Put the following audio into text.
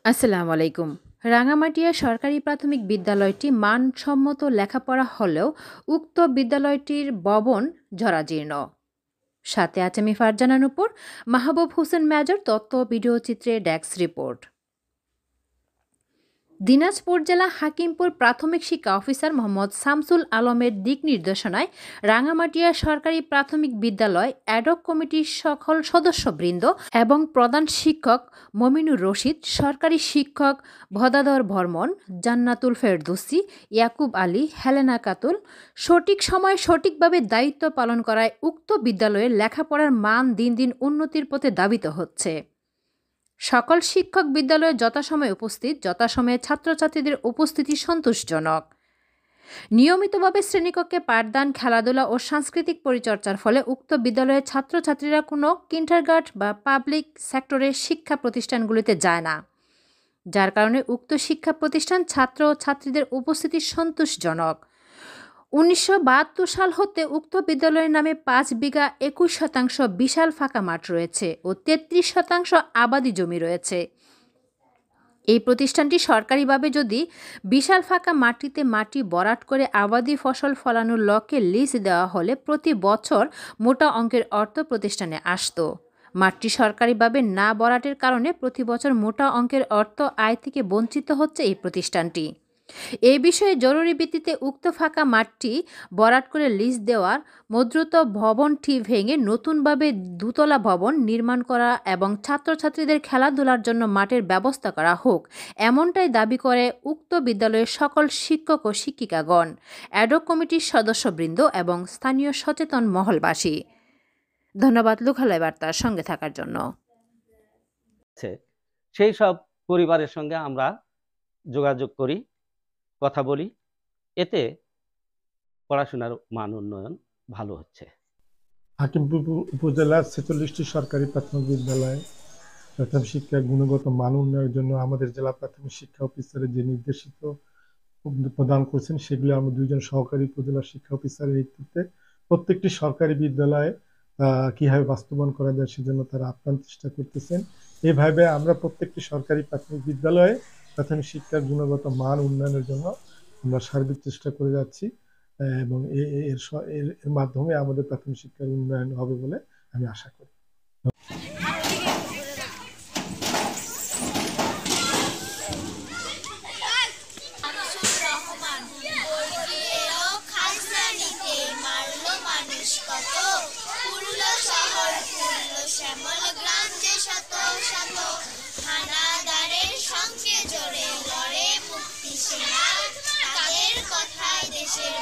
আসসালামু আলাইকুম। রাঙামাটিয়া সরকারি প্রাথমিক বিদ্যালয়টি মানসম্মত লেখাপড়া হলেও উক্ত বিদ্যালয়টির ভবন জরাজীর্ণ। সাথে আছে আমি ফারজানা নূপুর, মাহবুব হোসেন মেজর, তথ্য ভিডিও চিত্রে ডেস্ক রিপোর্ট। দিনাজপুর জেলা হাকিমপুর প্রাথমিক শিক্ষা অফিসার মোহাম্মদ শামসুল আলমের দিক নির্দেশনায় রাঙামাটিয়া সরকারি প্রাথমিক বিদ্যালয় অ্যাডক কমিটির সকল সদস্যবৃন্দ এবং প্রধান শিক্ষক মমিনুর রশিদ, সরকারি শিক্ষক ভদাদর ভরমন, জান্নাতুল ফেরদৌসি, ইয়াকুব আলী, হেলেনা কাতুল সঠিক সময়ে সঠিকভাবে দায়িত্ব পালন করায় উক্ত বিদ্যালয়ের লেখাপড়ার মান দিন দিন উন্নতির পথে ধাবিত হচ্ছে। সকল শিক্ষক বিদ্যালয়ে যথাসময়ে উপস্থিত, যথাসময়ে ছাত্রছাত্রীদের উপস্থিতি সন্তোষজনক। নিয়মিতভাবে শ্রেণীকক্ষে পাঠদান, খেলাধুলা ও সাংস্কৃতিক পরিচর্যার ফলে উক্ত বিদ্যালয়ের ছাত্রছাত্রীরা কোনো কিন্ডারগার্টেন বা পাবলিক সেক্টরের শিক্ষা প্রতিষ্ঠানগুলিতে যায় না, যার কারণে উক্ত শিক্ষা প্রতিষ্ঠান ছাত্র ও ছাত্রীদের উপস্থিতি সন্তোষজনক। 1972 সাল হতে উক্ত বিদ্যালয়ের নামে 5 বিঘা 21% বিশাল ফাঁকা মাঠ রয়েছে ও 33% আবাদি জমি রয়েছে। এই প্রতিষ্ঠানটি সরকারিভাবে যদি বিশাল ফাঁকা মাটিতে মাটি ভরাট করে আবাদি ফসল ফলানোর লক্ষ্যে লিজ দেওয়া হলে প্রতি বছর মোটা অঙ্কের অর্থ প্রতিষ্ঠানে আসতো। মাঠটি সরকারিভাবে না ভরাটের কারণে প্রতি বছর মোটা অঙ্কের অর্থ আয় থেকে বঞ্চিত হচ্ছে এই প্রতিষ্ঠানটি। এ বিষয়ে জরুরি ভিত্তিতে উক্ত ফাঁকা মাঠটি ভরাট করে লিজ দেওয়ার মদ্রুত ভবনটি ভেঙে নতুনভাবে দুতলা ভবন নির্মাণ করা এবং ছাত্রছাত্রীদের খেলাধুলার জন্য মাঠের ব্যবস্থা করা হোক, এমনটাই দাবি করে উক্ত বিদ্যালয়ের সকল শিক্ষক ও শিক্ষিকাগণ, অ্যাডক কমিটির সদস্যবৃন্দ এবং স্থানীয় সচেতন মহলবাসী। ধন্যবাদ লোকালয় বার্তার সঙ্গে থাকার জন্য। সেই সব পরিবারের সঙ্গে আমরা যোগাযোগ করি, কথা বলি, এতে পড়াশোনার মান উন্নয়ন ভালো হচ্ছে। হাকিমপুর উপজেলার 46টি সরকারি প্রাথমিক বিদ্যালয় প্রাথমিক শিক্ষার গুণগত মান উন্নয়নের জন্য আমাদের জেলা প্রাথমিক শিক্ষা অফিসারের যে নির্দেশিত প্রদান করছেন সেগুলো আমরা 2 জন সহকারী উপজেলা শিক্ষা অফিসারের নেতৃত্বে প্রত্যেকটি সরকারি বিদ্যালয়ে কিভাবে বাস্তবায়ন করা যায় সেজন্য তারা আপ্রাণ চেষ্টা করতেছেন। এইভাবে আমরা প্রত্যেকটি সরকারি প্রাথমিক বিদ্যালয়ে প্রাথমিক শিক্ষার গুণগত মান উন্নয়নের জন্য আমরা সার্বিক চেষ্টা করে যাচ্ছি এবং এর মাধ্যমে আমাদের প্রাথমিক শিক্ষার উন্নয়ন হবে বলে আমি আশা করি। দেশের